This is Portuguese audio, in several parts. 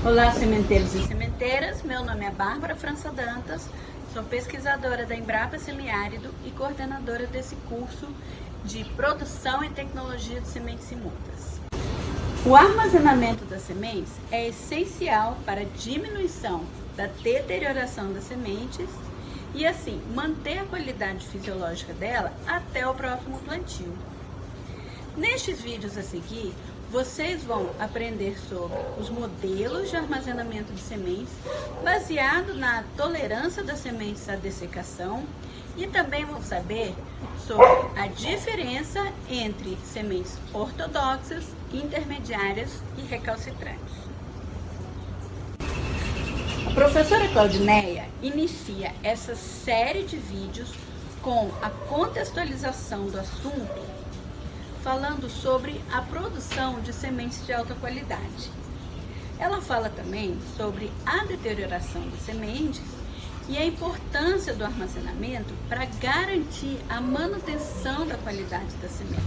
Olá, sementeiros e sementeiras, meu nome é Bárbara França Dantas, sou pesquisadora da Embrapa Semiárido e coordenadora desse curso de Produção e Tecnologia de Sementes e Mudas. O armazenamento das sementes é essencial para a diminuição da deterioração das sementes e assim manter a qualidade fisiológica dela até o próximo plantio. Nestes vídeos a seguir, vocês vão aprender sobre os modelos de armazenamento de sementes baseado na tolerância das sementes à dessecação e também vão saber sobre a diferença entre sementes ortodoxas, intermediárias e recalcitrantes. A professora Claudineia inicia essa série de vídeos com a contextualização do assunto, falando sobre a produção de sementes de alta qualidade. Ela fala também sobre a deterioração das sementes e a importância do armazenamento para garantir a manutenção da qualidade das sementes.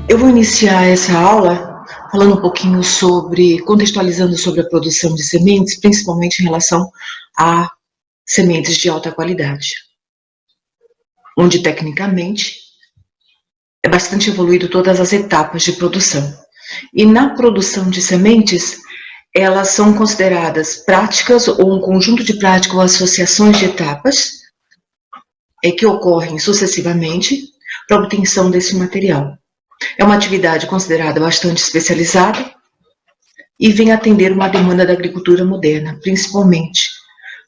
Eu vou iniciar essa aula falando um pouquinho contextualizando sobre a produção de sementes, principalmente em relação a sementes de alta qualidade, onde tecnicamente é bastante evoluído todas as etapas de produção. E na produção de sementes, elas são consideradas práticas ou um conjunto de práticas ou associações de etapas que ocorrem sucessivamente para a obtenção desse material. É uma atividade considerada bastante especializada e vem atender uma demanda da agricultura moderna, principalmente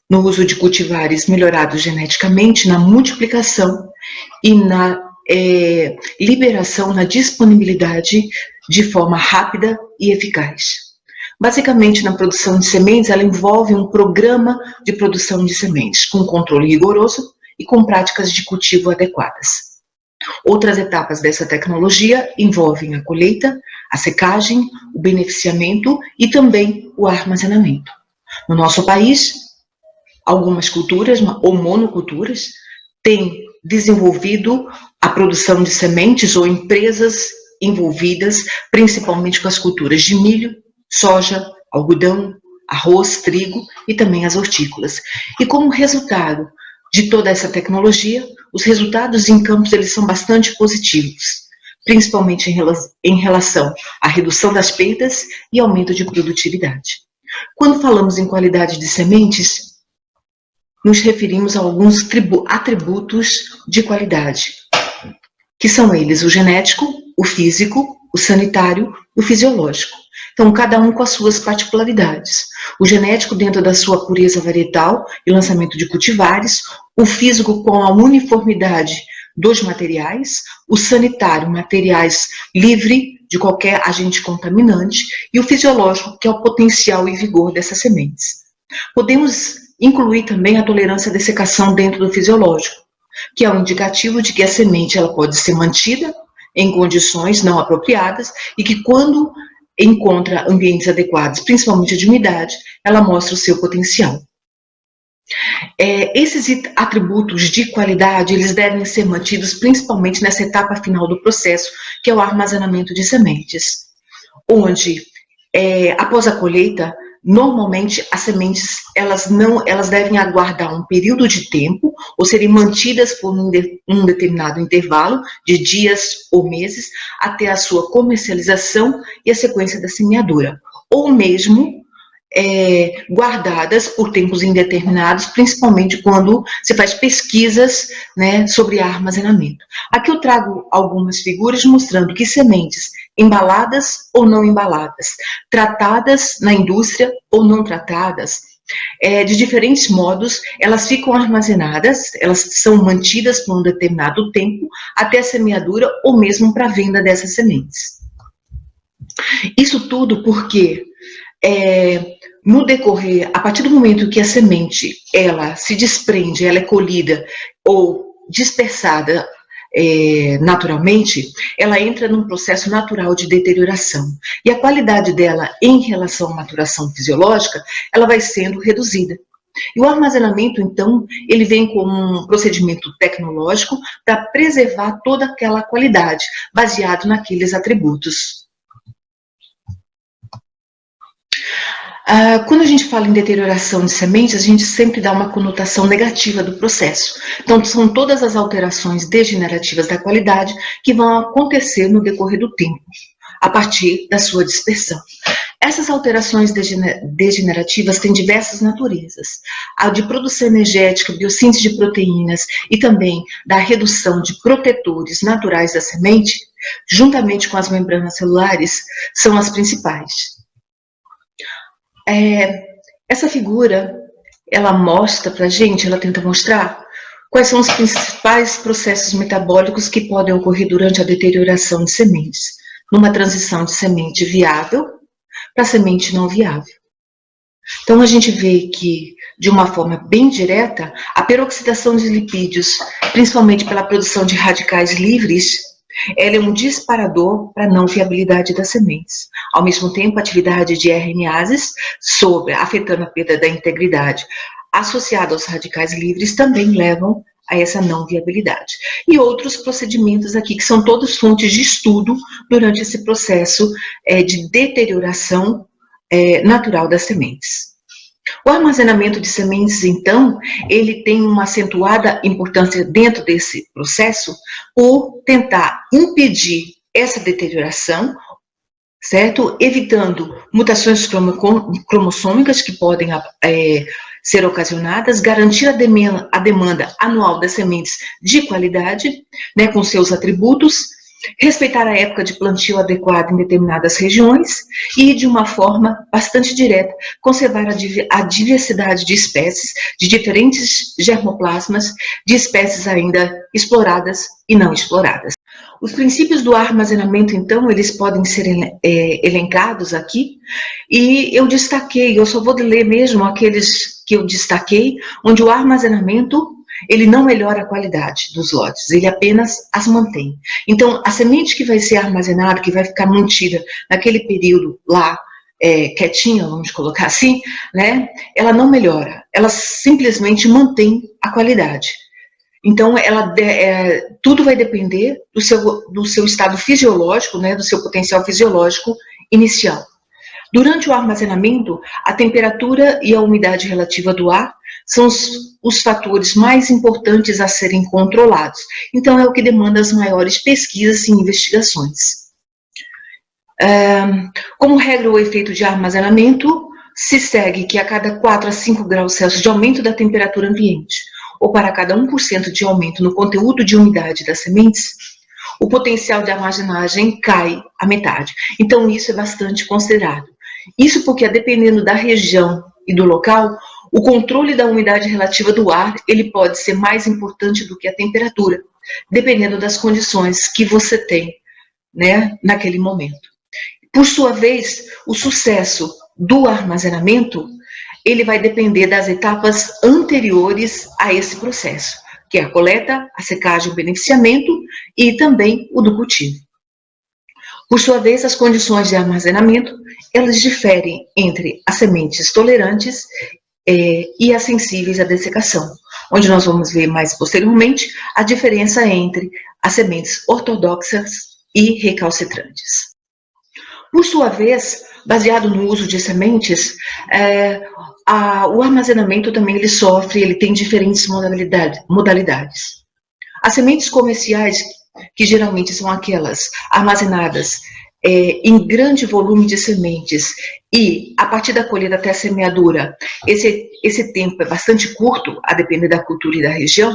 no uso de cultivares melhorados geneticamente, na multiplicação e na liberação, na disponibilidade de forma rápida e eficaz. Basicamente, na produção de sementes, ela envolve um programa de produção de sementes, com controle rigoroso e com práticas de cultivo adequadas. Outras etapas dessa tecnologia envolvem a colheita, a secagem, o beneficiamento e também o armazenamento. No nosso país, algumas culturas ou monoculturas têm desenvolvido a produção de sementes ou empresas envolvidas principalmente com as culturas de milho, soja, algodão, arroz, trigo e também as hortícolas. E como resultado de toda essa tecnologia, os resultados em campos eles são bastante positivos, principalmente em relação à redução das perdas e aumento de produtividade. Quando falamos em qualidade de sementes, nos referimos a alguns atributos de qualidade, que são eles o genético, o físico, o sanitário e o fisiológico. Então, cada um com as suas particularidades. O genético dentro da sua pureza varietal e lançamento de cultivares, o físico com a uniformidade dos materiais, o sanitário, materiais livre de qualquer agente contaminante, e o fisiológico, que é o potencial e vigor dessas sementes. Podemos incluir também a tolerância à dessecação dentro do fisiológico, que é um indicativo de que a semente ela pode ser mantida em condições não apropriadas e que quando encontra ambientes adequados, principalmente de umidade, ela mostra o seu potencial. Esses atributos de qualidade, eles devem ser mantidos principalmente nessa etapa final do processo, que é o armazenamento de sementes, onde, após a colheita, normalmente as sementes elas devem aguardar um período de tempo ou serem mantidas por um determinado intervalo de dias ou meses até a sua comercialização e a sequência da semeadura, ou mesmo guardadas por tempos indeterminados, principalmente quando se faz pesquisas, né, sobre armazenamento. Aqui eu trago algumas figuras mostrando que sementes embaladas ou não embaladas, tratadas na indústria ou não tratadas, de diferentes modos, elas ficam armazenadas, elas são mantidas por um determinado tempo até a semeadura ou mesmo para a venda dessas sementes. Isso tudo porque no decorrer, a partir do momento que a semente ela se desprende, ela é colhida ou dispersada naturalmente, ela entra num processo natural de deterioração. E a qualidade dela em relação à maturação fisiológica, ela vai sendo reduzida. E o armazenamento, então, ele vem como um procedimento tecnológico para preservar toda aquela qualidade, baseado naqueles atributos. Quando a gente fala em deterioração de sementes, a gente sempre dá uma conotação negativa do processo. Então, são todas as alterações degenerativas da qualidade que vão acontecer no decorrer do tempo, a partir da sua dispersão. Essas alterações degenerativas têm diversas naturezas. A de produção energética, biossíntese de proteínas e também da redução de protetores naturais da semente, juntamente com as membranas celulares, são as principais. Essa figura, ela mostra para a gente, ela tenta mostrar quais são os principais processos metabólicos que podem ocorrer durante a deterioração de sementes, numa transição de semente viável para semente não viável. Então, a gente vê que, de uma forma bem direta, a peroxidação de lipídios, principalmente pela produção de radicais livres, ela é um disparador para a não viabilidade das sementes. Ao mesmo tempo, a atividade de RNases, afetando a perda da integridade, associada aos radicais livres, também levam a essa não viabilidade. E outros procedimentos aqui, que são todos fontes de estudo durante esse processo de deterioração natural das sementes. O armazenamento de sementes, então, ele tem uma acentuada importância dentro desse processo por tentar impedir essa deterioração, certo? Evitando mutações cromossômicas que podem ser ocasionadas, garantir a demanda anual das sementes de qualidade, né, com seus atributos, respeitar a época de plantio adequada em determinadas regiões e, de uma forma bastante direta, conservar a diversidade de espécies, de diferentes germoplasmas, de espécies ainda exploradas e não exploradas. Os princípios do armazenamento, então, eles podem ser elencados aqui, e eu só vou ler mesmo aqueles que eu destaquei, onde o armazenamento ele não melhora a qualidade dos lotes, ele apenas as mantém. Então, a semente que vai ser armazenada, que vai ficar mantida naquele período lá, quietinha, vamos colocar assim, né? Ela não melhora, ela simplesmente mantém a qualidade. Então, tudo vai depender do seu estado fisiológico, né? Do seu potencial fisiológico inicial. Durante o armazenamento, a temperatura e a umidade relativa do ar são os fatores mais importantes a serem controlados. Então, é o que demanda as maiores pesquisas e investigações. Como regra, o efeito de armazenamento se segue que a cada 4 a 5 graus Celsius de aumento da temperatura ambiente, ou para cada 1% de aumento no conteúdo de umidade das sementes, o potencial de armazenagem cai à metade. Então, isso é bastante considerado. Isso porque, dependendo da região e do local, o controle da umidade relativa do ar, ele pode ser mais importante do que a temperatura, dependendo das condições que você tem, né, naquele momento. Por sua vez, o sucesso do armazenamento, ele vai depender das etapas anteriores a esse processo, que é a coleta, a secagem, o beneficiamento e também o do cultivo. Por sua vez, as condições de armazenamento, elas diferem entre as sementes tolerantes e as sensíveis à dessecação, onde nós vamos ver mais posteriormente a diferença entre as sementes ortodoxas e recalcitrantes. Por sua vez, baseado no uso de sementes, o armazenamento também ele tem diferentes modalidades. As sementes comerciais, que geralmente são aquelas armazenadas em grande volume de sementes e a partir da colheita até a semeadura, esse tempo é bastante curto, a depender da cultura e da região.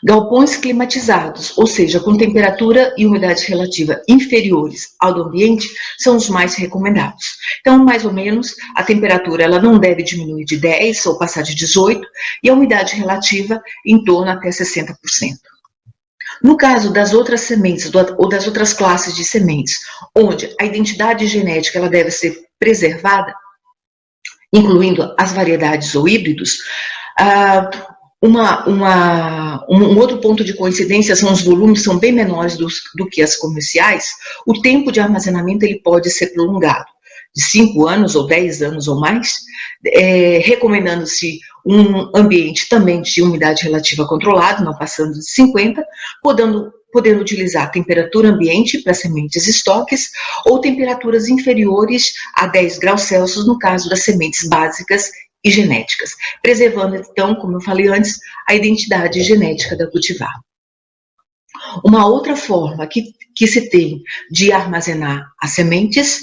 Galpões climatizados, ou seja, com temperatura e umidade relativa inferiores ao do ambiente, são os mais recomendados. Então, mais ou menos, a temperatura ela não deve diminuir de 10 ou passar de 18 e a umidade relativa em torno até 60%. No caso das outras sementes ou das outras classes de sementes, onde a identidade genética ela deve ser preservada, incluindo as variedades ou híbridos, um outro ponto de coincidência são os volumes são bem menores do que as comerciais, o tempo de armazenamento ele pode ser prolongado. de 5 anos ou 10 anos ou mais, recomendando-se um ambiente também de umidade relativa controlado, não passando de 50, podendo utilizar temperatura ambiente para sementes e estoques ou temperaturas inferiores a 10 graus Celsius no caso das sementes básicas e genéticas, preservando então, como eu falei antes, a identidade genética da cultivar. Uma outra forma que se tem de armazenar as sementes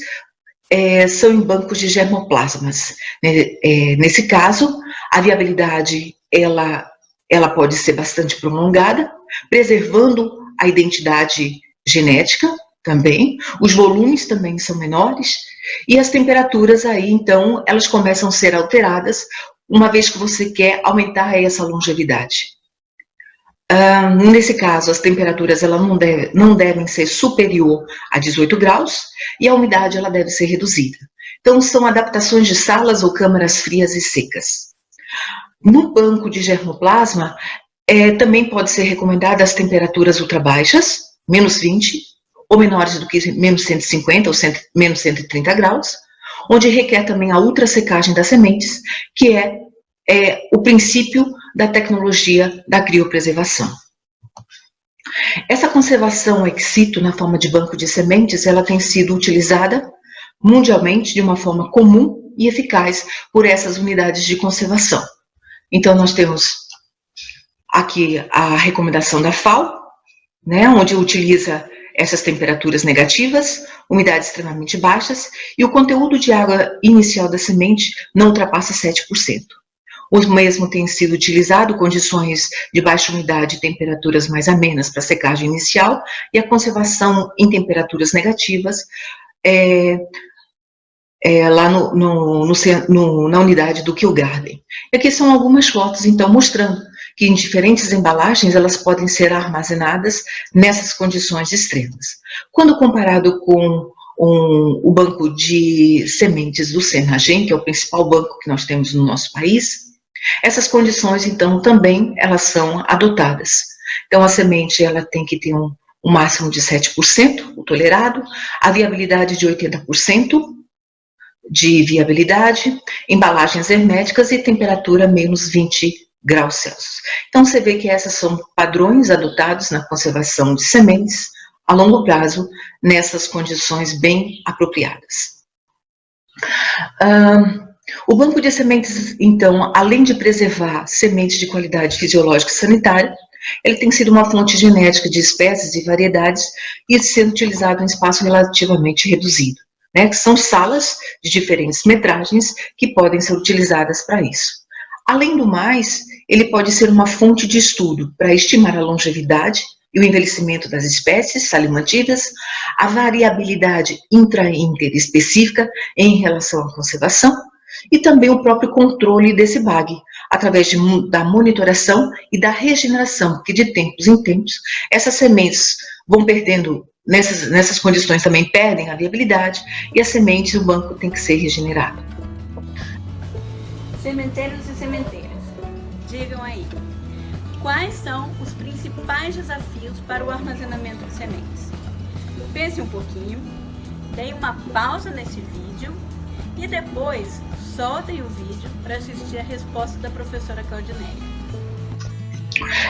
são em bancos de germoplasmas. Nesse caso, a viabilidade ela pode ser bastante prolongada, preservando a identidade genética também, os volumes também são menores, e as temperaturas aí, então, elas começam a ser alteradas, uma vez que você quer aumentar essa longevidade. Nesse caso, as temperaturas não devem ser superior a 18 graus e a umidade ela deve ser reduzida. Então, são adaptações de salas ou câmaras frias e secas. No banco de germoplasma, também pode ser recomendada as temperaturas ultrabaixas, menos 20, ou menores do que menos 150 ou menos 130 graus, onde requer também a ultrassecagem das sementes, que é o princípio da tecnologia da criopreservação. Essa conservação ex situ na forma de banco de sementes, ela tem sido utilizada mundialmente de uma forma comum e eficaz por essas unidades de conservação. Então, nós temos aqui a recomendação da FAO, né, onde utiliza essas temperaturas negativas, umidades extremamente baixas e o conteúdo de água inicial da semente não ultrapassa 7%. O mesmo tem sido utilizado condições de baixa umidade e temperaturas mais amenas para a secagem inicial e a conservação em temperaturas negativas lá na unidade do Kew Garden. E aqui são algumas fotos, então, mostrando que em diferentes embalagens elas podem ser armazenadas nessas condições extremas. Quando comparado com o banco de sementes do Senagem, que é o principal banco que nós temos no nosso país, essas condições, então, também elas são adotadas. Então, a semente ela tem que ter um máximo de 7%, o tolerado, a viabilidade de 80% de viabilidade, embalagens herméticas e temperatura menos 20 graus Celsius. Então, você vê que esses são padrões adotados na conservação de sementes a longo prazo, nessas condições bem apropriadas. O banco de sementes, então, além de preservar sementes de qualidade fisiológica e sanitária, ele tem sido uma fonte genética de espécies e variedades e sendo utilizado em espaço relativamente reduzido, né, que são salas de diferentes metragens que podem ser utilizadas para isso. Além do mais, ele pode ser uma fonte de estudo para estimar a longevidade e o envelhecimento das espécies ali mantidas, a variabilidade intra e interespecífica em relação à conservação e também o próprio controle desse BAG, através da monitoração e da regeneração, porque de tempos em tempos essas sementes vão perdendo, nessas condições também perdem a viabilidade e as sementes do banco tem que ser regenerado. Sementeiros e sementeiras, digam aí, quais são os principais desafios para o armazenamento de sementes? Pense um pouquinho, deem uma pausa nesse vídeo e depois soltem o vídeo para assistir a resposta da professora Claudineia.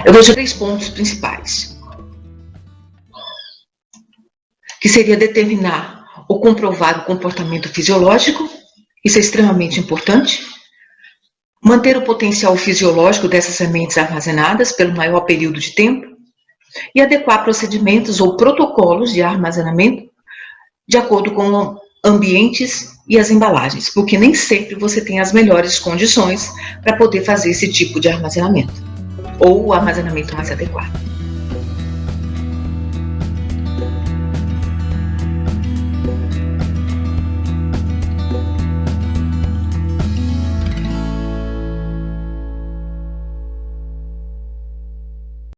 Eu vejo 3 pontos principais, que seria determinar ou comprovar o comportamento fisiológico, isso é extremamente importante, manter o potencial fisiológico dessas sementes armazenadas pelo maior período de tempo e adequar procedimentos ou protocolos de armazenamento de acordo com ambientes e as embalagens, porque nem sempre você tem as melhores condições para poder fazer esse tipo de armazenamento ou o armazenamento mais adequado.